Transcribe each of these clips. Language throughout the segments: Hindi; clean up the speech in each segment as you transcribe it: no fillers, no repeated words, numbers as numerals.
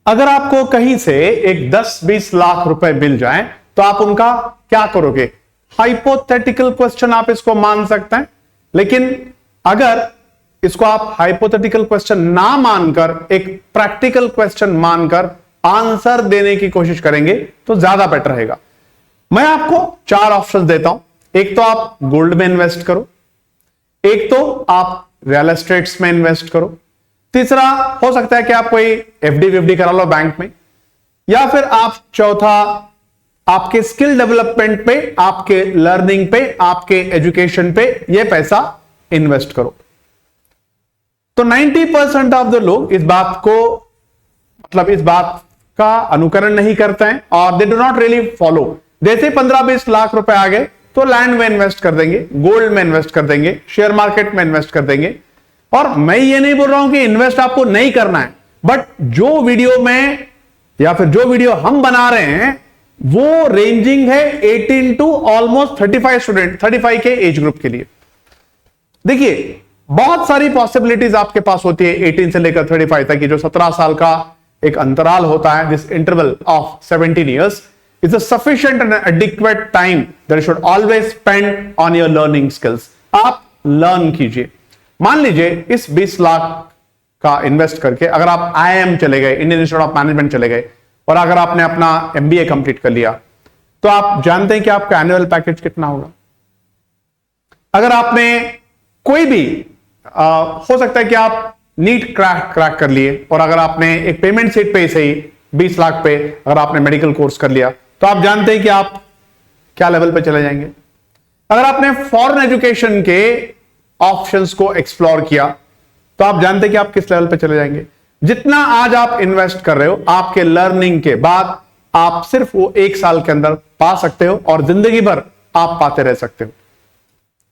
अगर आपको कहीं से एक 10-20 लाख रुपए मिल जाए तो आप उनका क्या करोगे? हाइपोथेटिकल क्वेश्चन आप इसको मान सकते हैं, लेकिन अगर इसको आप हाइपोथेटिकल क्वेश्चन ना मानकर एक प्रैक्टिकल क्वेश्चन मानकर आंसर देने की कोशिश करेंगे तो ज्यादा बेटर रहेगा। मैं आपको 4 ऑप्शंस देता हूं। एक तो आप गोल्ड में इन्वेस्ट करो, एक तो आप रियल एस्टेट्स में इन्वेस्ट करो, तीसरा हो सकता है कि आप कोई एफडी विफडी करा लो बैंक में, या फिर आप चौथा आपके स्किल डेवलपमेंट पे, आपके लर्निंग पे, आपके एजुकेशन पे ये पैसा इन्वेस्ट करो। तो 90% ऑफ द लोग इस बात को, मतलब इस बात का अनुकरण नहीं करते हैं और they do not really follow. जैसे 15-20 लाख रुपए आ गए तो लैंड में इन्वेस्ट कर देंगे, गोल्ड में इन्वेस्ट कर देंगे, शेयर मार्केट में इन्वेस्ट कर देंगे। और मैं ये नहीं बोल रहा हूं कि इन्वेस्ट आपको नहीं करना है, बट जो वीडियो में या फिर जो वीडियो हम बना रहे हैं वो रेंजिंग है 18 टू ऑलमोस्ट 35 स्टूडेंट, 35 के एज ग्रुप के लिए। देखिए बहुत सारी पॉसिबिलिटीज आपके पास होती है 18 से लेकर 35 तक की, जो 17 साल का एक अंतराल होता है। This interval of 17 years is a sufficient and adequate time that you should always spend on your learning skills. आप लर्न कीजिए। मान लीजिए इस 20 लाख का इन्वेस्ट करके अगर आप IIM चले गए, इंडियन इंस्टीट्यूट ऑफ मैनेजमेंट चले गए, और अगर आपने अपना MBA कंप्लीट कर लिया, तो आप जानते हैं कि आपका एनुअल पैकेज कितना होगा। अगर आपने कोई भी हो सकता है कि आप नीट क्रैक कर लिए, और अगर आपने एक पेमेंट सीट पे से ही 20 लाख पे अगर आपने मेडिकल कोर्स कर लिया, तो आप जानते हैं कि आप क्या लेवल पे चले जाएंगे। अगर आपने फॉरेन एजुकेशन के ऑप्शंस को एक्सप्लोर किया, तो आप जानते हैं कि आप किस लेवल पे चले जाएंगे। जितना आज आप इन्वेस्ट कर रहे हो, आपके लर्निंग के बाद आप सिर्फ वो 1 साल के अंदर पा सकते हो और जिंदगी भर आप पाते रह सकते हो,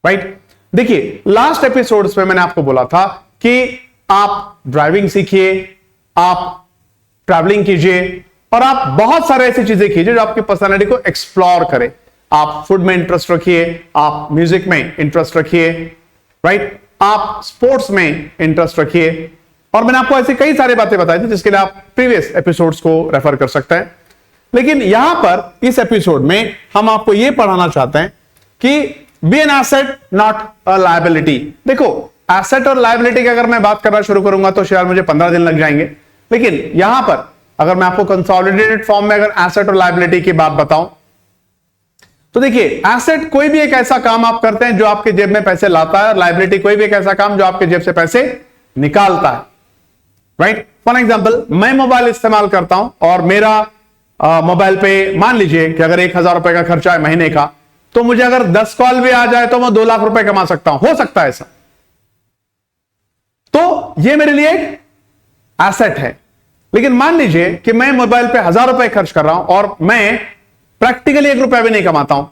राइट? देखिए लास्ट एपिसोड्स में मैंने आपको बोला था कि आप ड्राइविंग सीखिए, आप ट्रैवलिंग कीजिए, और आप बहुत सारे ऐसी चीजें कीजिए जो आपकी पर्सनालिटी को एक्सप्लोर करे। आप फूड में इंटरेस्ट रखिए, आप म्यूजिक में इंटरेस्ट रखिए, राइट? आप स्पोर्ट्स में इंटरेस्ट रखिए। और मैंने आपको ऐसी कई सारी बातें बताई थी जिसके लिए आप प्रीवियस एपिसोड्स को रेफर कर सकते हैं। लेकिन यहां पर इस एपिसोड में हम आपको यह पढ़ाना चाहते हैं कि be an asset not a liability. देखो एसेट और लायबिलिटी की अगर मैं बात करना शुरू करूंगा तो शायद मुझे 15 दिन लग जाएंगे, लेकिन यहां पर अगर मैं आपको कंसोलिडेटेड फॉर्म में अगर एसेट और लायबिलिटी की बात बताऊं, तो देखिए एसेट कोई भी एक ऐसा काम आप करते हैं जो आपके जेब में पैसे लाता है, और लायबिलिटी कोई भी एक ऐसा काम जो आपके जेब से पैसे निकालता है, राइट? फॉर एग्जाम्पल मैं मोबाइल इस्तेमाल करता हूं और मेरा मोबाइल पे मान लीजिए कि अगर 1000 रुपए का खर्चा है महीने का, तो मुझे अगर 10 कॉल भी आ जाए तो मैं 2 लाख रुपए कमा सकता हूं, हो सकता है ऐसा। तो ये मेरे लिए एक एसेट है। लेकिन मान लीजिए कि मैं मोबाइल पे 1000 रुपए खर्च कर रहा हूं और मैं प्रैक्टिकली 1 रुपया भी नहीं कमाता हूं,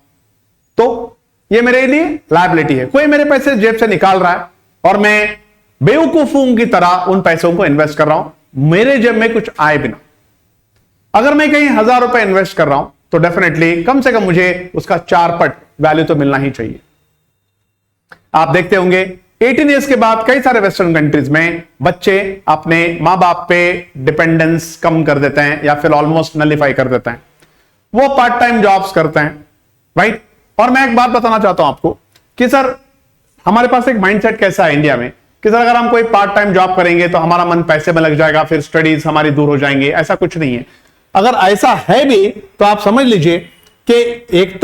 तो ये मेरे लिए लायबिलिटी है। कोई मेरे पैसे जेब से निकाल रहा है और मैं बेवकूफों की तरह उन पैसों को इन्वेस्ट कर रहा हूं, मेरे जेब में कुछ आए बिना। अगर मैं कहीं 1000 रुपए इन्वेस्ट कर रहा हूं तो डेफिनेटली कम से कम मुझे उसका 4 पट वैल्यू तो मिलना ही चाहिए। आप देखते होंगे 18 ईयर्स के बाद कई सारे वेस्टर्न कंट्रीज में बच्चे अपने मां बाप पे डिपेंडेंस कम कर देते हैं या फिर ऑलमोस्ट नलिफाई कर देते हैं। वो पार्ट टाइम जॉब्स करते हैं, राइट? और मैं एक बात बताना चाहता हूं आपको कि सर हमारे पास एक माइंडसेट कैसा है इंडिया में कि सर अगर हम कोई पार्ट टाइम जॉब करेंगे तो हमारा मन पैसे में लग जाएगा, फिर स्टडीज हमारी दूर हो जाएंगी। ऐसा कुछ नहीं है। अगर ऐसा है भी तो आप समझ लीजिए कि एक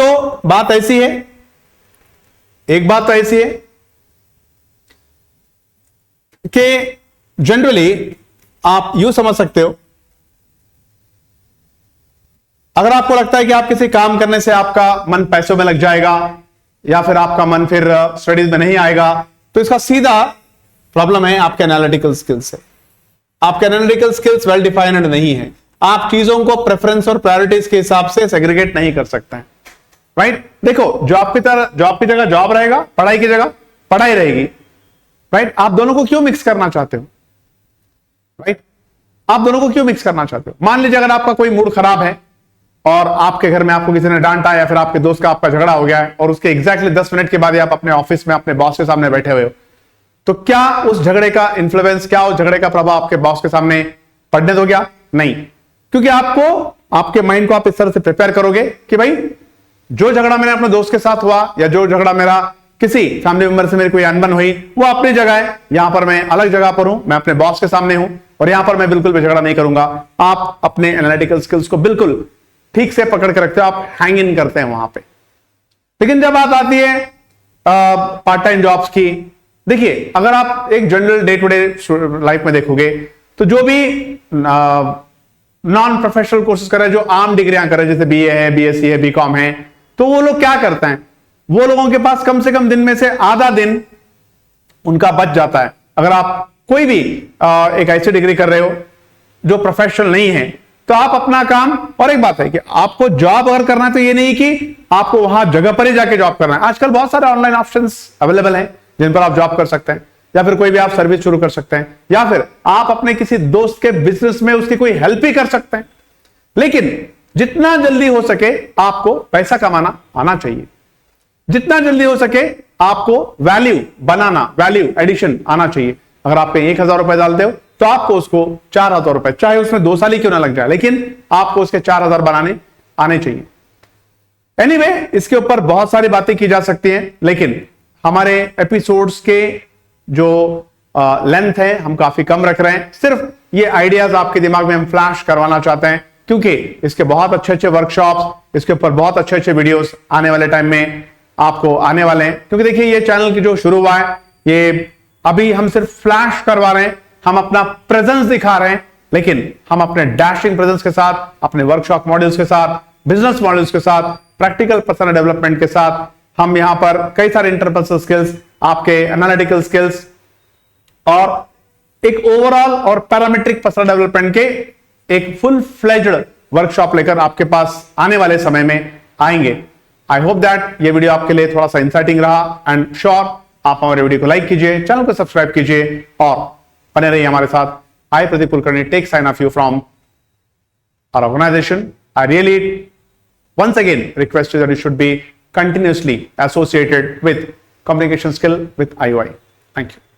बात ऐसी है कि जनरली आप यूं समझ सकते हो, अगर आपको लगता है कि आप किसी काम करने से आपका मन पैसों में लग जाएगा या फिर आपका मन फिर स्टडीज में नहीं आएगा, तो इसका सीधा प्रॉब्लम है आपके एनालिटिकल स्किल्स से। आपके एनालिटिकल स्किल्स वेल डिफाइंड नहीं है। आप चीजों को प्रेफरेंस और प्रायोरिटीज के हिसाब से सेग्रीगेट नहीं कर सकते हैं, राइट? देखो जॉब की जगह जॉब रहेगा, पढ़ाई की जगह पढ़ाई रहेगी, राइट? आप दोनों को क्यों मिक्स करना चाहते हो, राइट? आप दोनों को क्यों मिक्स करना चाहते हो? मान लीजिए अगर आपका कोई मूड खराब है और आपके घर में आपको किसी ने डांटा या फिर आपके दोस्त का आपका झगड़ा हो गया है और उसके एग्जैक्टली 10 मिनट के बाद आप अपने ऑफिस में अपने बॉस के सामने बैठे हुए हो, तो क्या उस झगड़े का इन्फ्लुएंस, क्या उस झगड़े का प्रभाव आपके बॉस के सामने पड़ने दोगे? नहीं, क्योंकि आपको आपके माइंड को आप इस तरह से प्रिपेयर करोगे कि भाई जो झगड़ा मेरे अपने दोस्त के साथ हुआ या जो झगड़ा मेरा किसी फैमिली मेंबर से मेरी कोई अनबन हुई वो अपनी जगह है, यहां पर मैं अलग जगह पर हूं, मैं अपने बॉस के सामने हूं और यहां पर मैं बिल्कुल भी झगड़ा नहीं करूंगा। आप अपने एनालिटिकल स्किल्स को बिल्कुल ठीक से पकड़ के रखते हो, आप हैंग इन करते हैं वहां पे। लेकिन जब बात आती है पार्ट टाइम जॉब्स की, देखिए अगर आप एक general day to day life में देखोगे तो जो भी नॉन प्रोफेशनल कोर्सेज कर रहे हैं, जो आम डिग्रियां कर रहे हैं, जैसे बीए है, बीएससी है, बीकॉम है, तो वो लोग क्या करते हैं, वो लोगों के पास कम से कम दिन में से आधा दिन उनका बच जाता है। अगर आप कोई भी एक ऐसी डिग्री कर रहे हो जो प्रोफेशनल नहीं है, तो आप अपना काम, और एक बात है कि आपको जॉब अगर करना है तो ये नहीं कि आपको वहां जगह पर ही जाके जॉब करना है। आजकल बहुत सारे ऑनलाइन ऑप्शंस अवेलेबल हैं जिन पर आप जॉब कर सकते हैं, या फिर कोई भी आप सर्विस शुरू कर सकते हैं, या फिर आप अपने किसी दोस्त के बिजनेस में उसकी कोई हेल्प ही कर सकते हैं। लेकिन जितना जल्दी हो सके आपको पैसा कमाना आना चाहिए, जितना जल्दी हो सके आपको वैल्यू बनाना, वैल्यू एडिशन आना चाहिए। अगर आप पे 1,000 रुपए डालते हो तो आपको उसको 4,000 रुपए, चाहे उसमें 2 साल ही क्यों ना लग जाए, लेकिन आपको उसके 4,000 बनाने आने चाहिए। एनीवे, इसके ऊपर बहुत सारी बातें की जा सकती हैं, लेकिन हमारे एपिसोड्स के जो लेंथ है हम काफी कम रख रहे हैं। सिर्फ ये आइडियाज आपके दिमाग में हम फ्लैश करवाना चाहते हैं, क्योंकि इसके बहुत अच्छे अच्छे वर्कशॉप्स, इसके ऊपर बहुत अच्छे अच्छे वीडियोस आने वाले टाइम में आपको आने वाले हैं। क्योंकि देखिए ये चैनल की जो शुरू हुआ है, ये अभी हम सिर्फ फ्लैश करवा रहे हैं, हम अपना प्रेजेंस दिखा रहे हैं, लेकिन हम अपने डैशिंग प्रेजेंस के साथ, अपने वर्कशॉप मॉडल्स के साथ, बिजनेस मॉडल्स के साथ, प्रैक्टिकल पर्सनल डेवलपमेंट के साथ, हम यहां पर कई सारे इंटरपर्सनल स्किल्स, आपके एनालिटिकल स्किल्स और एक ओवरऑल और पैरामीट्रिक पर्सनल डेवलपमेंट के एक फुल फ्लेज्ड वर्कशॉप लेकर आपके पास आने वाले समय में आएंगे। आई होप दैट ये वीडियो आपके लिए थोड़ा सा इंसाइटिंग रहा, एंड श्योर आप हमारे वीडियो को लाइक कीजिए, चैनल को सब्सक्राइब कीजिए और बने रहिए हमारे साथ। I Pradeep Kulkarni take sign off you from our organisation. I really once again request you that you should be continuously associated with communication skill with IOI. Thank you.